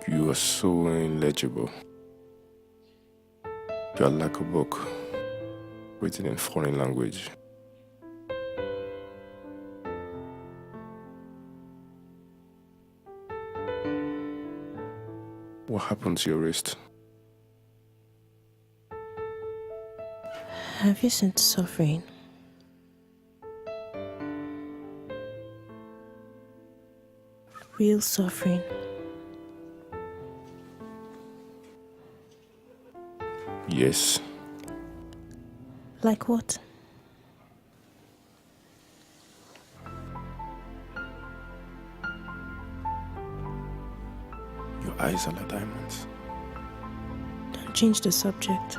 You are so illegible. You are like a book written in foreign language. What happened to your wrist? Have you seen suffering? Real suffering. Yes. Like what? Your eyes are like diamonds. Don't change the subject.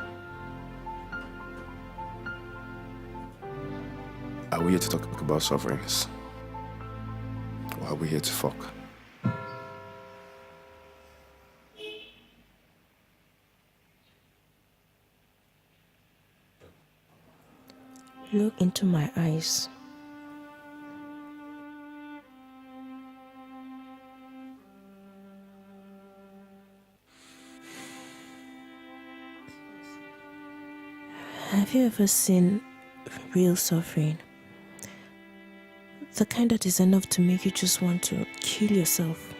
Are we here to talk about sufferings? Or are we here to fuck? Look into my eyes. Have you ever seen real suffering? The kind that is enough to make you just want to kill yourself.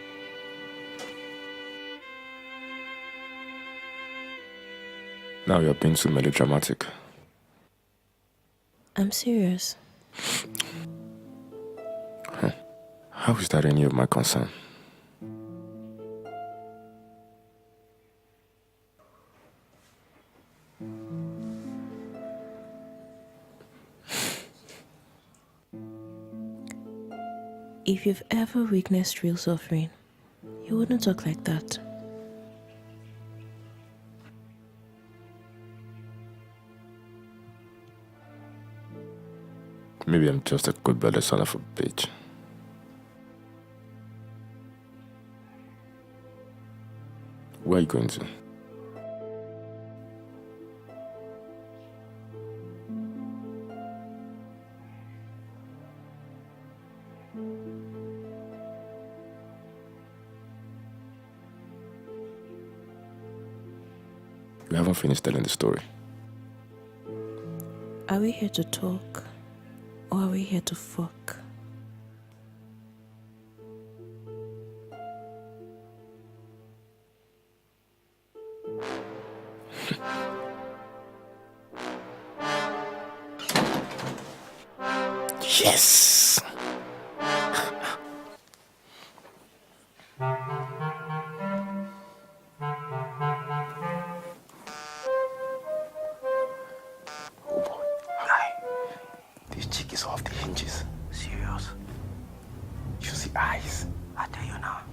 Now you're being too melodramatic. I'm serious. How is that any of my concern? If you've ever witnessed real suffering, you wouldn't talk like that. Maybe I'm just a good-blooded son of a bitch. Where are you going to? You haven't finished telling the story. Are we here to talk, or are we here to fuck? Yes! Oh boy. Guy, this chick is off the hinges. Serious? You see eyes. I tell you now.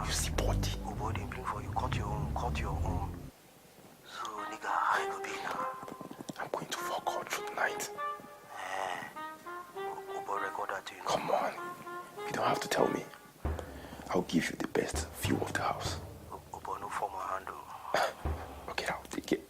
You see body. Oh boy, they bring for you. Cut your own. So, nigga, how you go be now? I'm going to fuck all through the night. Oh boy, record that to you. Come on. You don't have to tell me. I'll give you the best view of the house. Oh boy, no formal handle. Okay, I'll take it.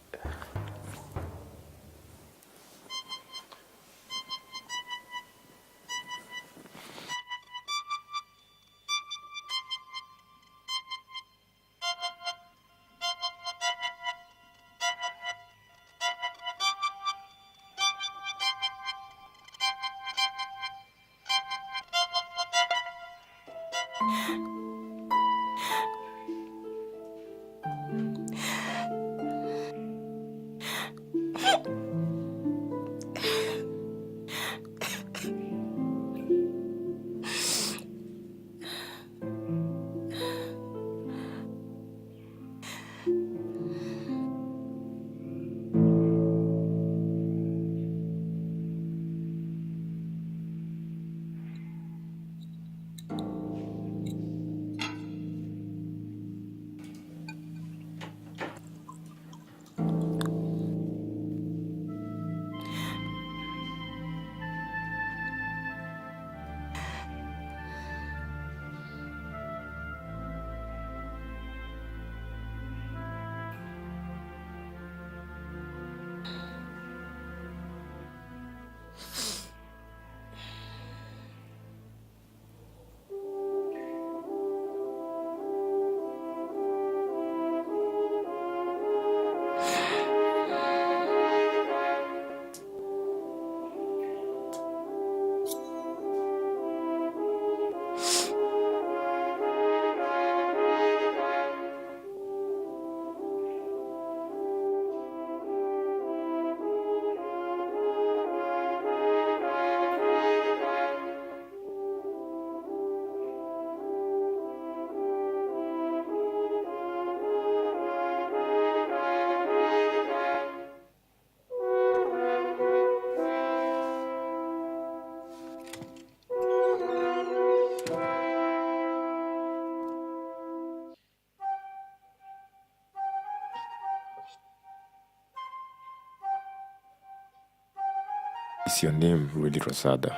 Is your name really Rosada?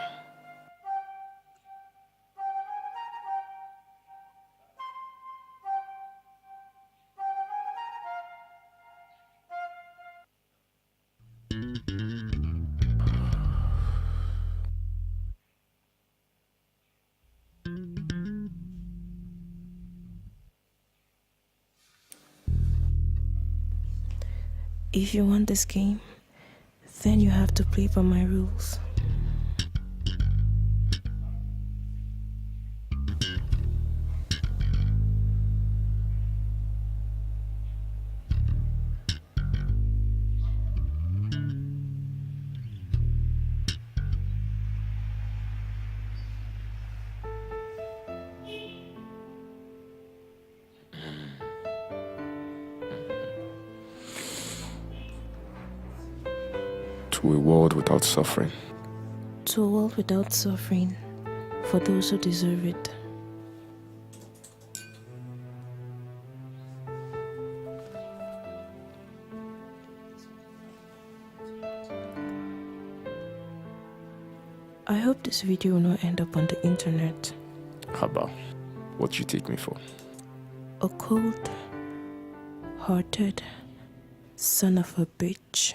If you want this game, then you have to play by my rules. To a world without suffering. To a world without suffering, for those who deserve it. I hope this video will not end up on the internet. Haba, what you take me for? A cold-hearted son of a bitch.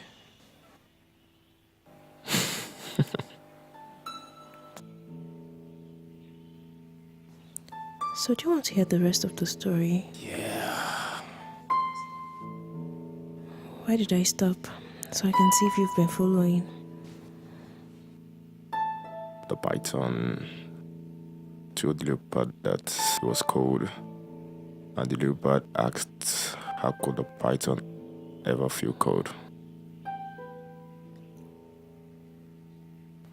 So do you want to hear the rest of the story? Yeah. Why did I stop? So I can see if you've been following. The python told the leopard that it was cold, and the leopard asked how could the python ever feel cold.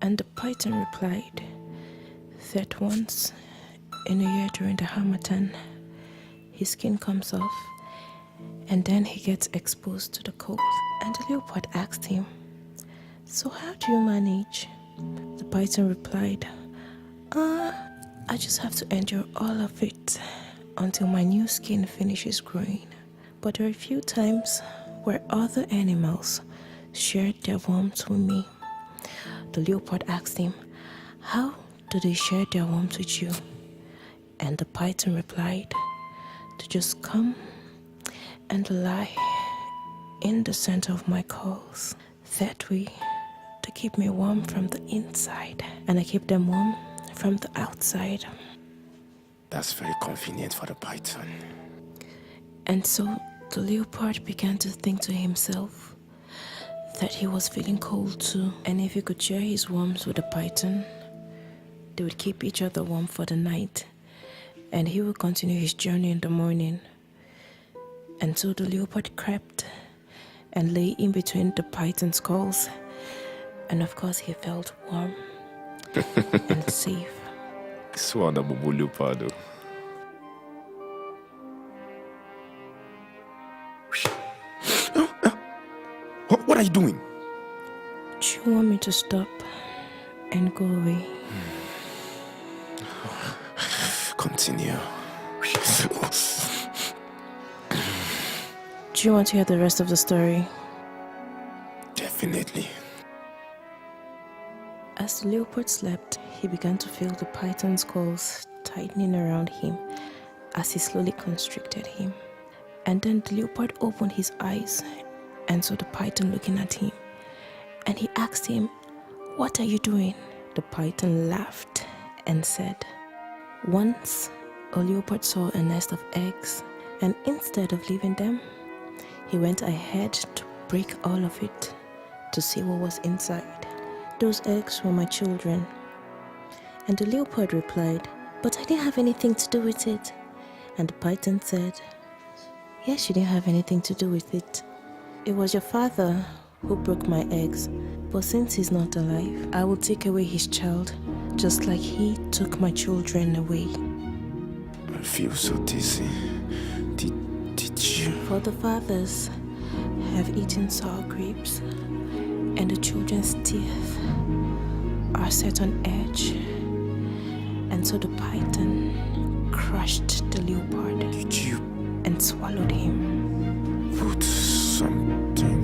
And the python replied that once in a year during the Harmattan, his skin comes off and then he gets exposed to the cold. And the leopard asked him, "So how do you manage?" The python replied, I just have to endure all of it until my new skin finishes growing. But there are a few times where other animals shared their warmth with me. The leopard asked him, "How do they share their warmth with you?" And the python replied, "To just come and lie in the center of my coals. That way, to keep me warm from the inside, and I keep them warm from the outside." That's very convenient for the python. And so the leopard began to think to himself that he was feeling cold too. And if he could share his warmth with the python, they would keep each other warm for the night. And he would continue his journey in the morning. And so the leopard crept and lay in between the python's skulls. And of course he felt warm and safe. Swan a bobo leopard. What are you doing? Do you want me to stop and go away? Continue. Do you want to hear the rest of the story? Definitely. As the leopard slept, he began to feel the python's claws tightening around him as he slowly constricted him. And then the leopard opened his eyes and saw the python looking at him. And he asked him, "What are you doing?" The python laughed and said, "Once a leopard saw a nest of eggs, and instead of leaving them, he went ahead to break all of it to see what was inside. Those eggs were my children." And the leopard replied, "But I didn't have anything to do with it." And the python said, "Yes, you didn't have anything to do with it. It was your father who broke my eggs, but since he's not alive, I will take away his child, just like he took my children away." I feel so dizzy. Did you? For the fathers have eaten sour grapes, and the children's teeth are set on edge. And so the python crushed the leopard Did you and swallowed him. put something?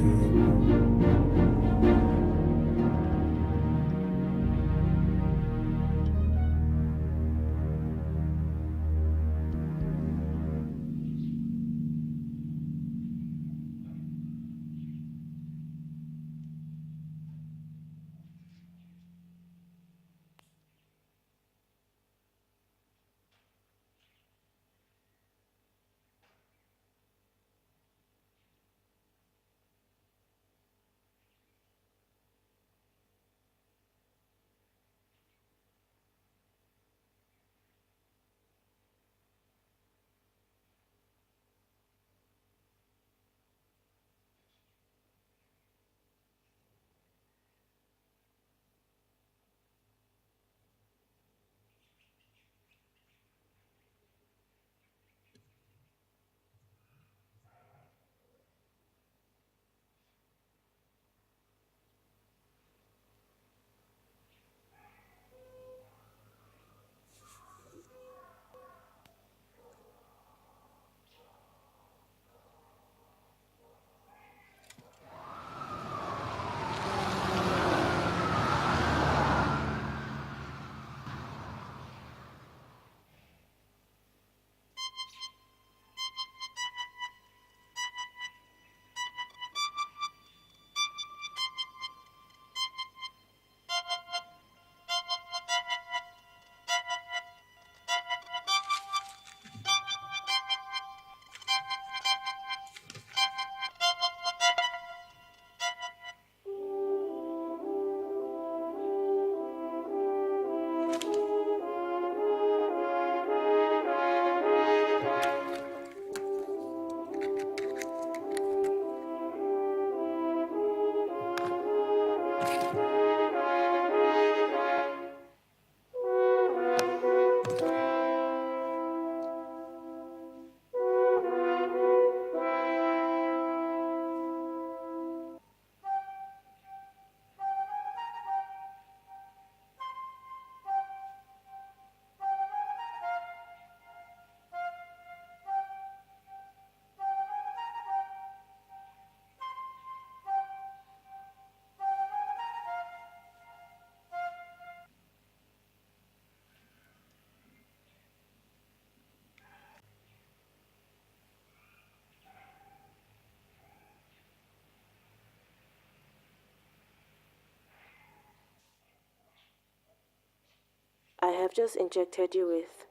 I have just injected you with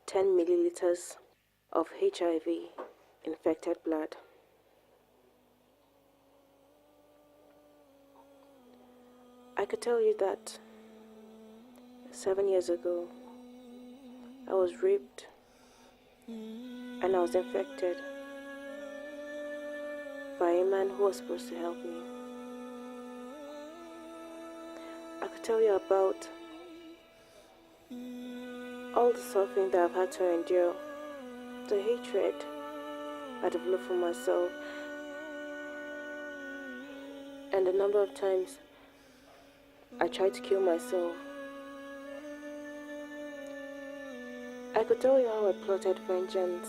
10 milliliters of HIV infected blood. I could tell you that 7 years ago, I was raped and I was infected by a man who was supposed to help me. I could tell you about all the suffering that I've had to endure, the hatred I developed for myself, and the number of times I tried to kill myself. I could tell you how I plotted vengeance,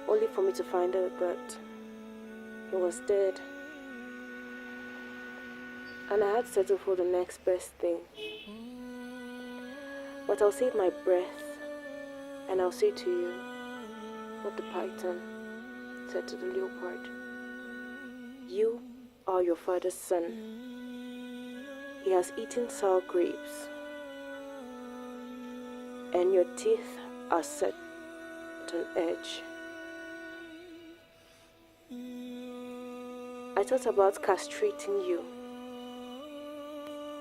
only for me to find out that he was dead. And I had to settle for the next best thing. But I'll save my breath, and I'll say to you what the python said to the leopard. You are your father's son. He has eaten sour grapes, and your teeth are set on edge. I thought about castrating you,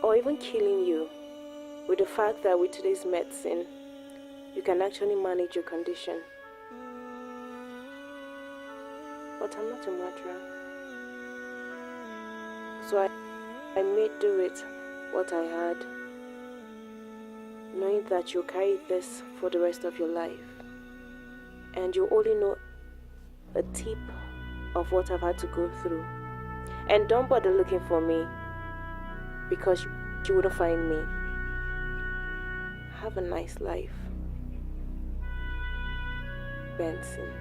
or even killing you, with the fact that with today's medicine, you can actually manage your condition. But I'm not a murderer. So I made do with what I had, knowing that you'll carry this for the rest of your life. And you only know a tip of what I've had to go through. And don't bother looking for me, because you wouldn't find me. Have a nice life, Benson.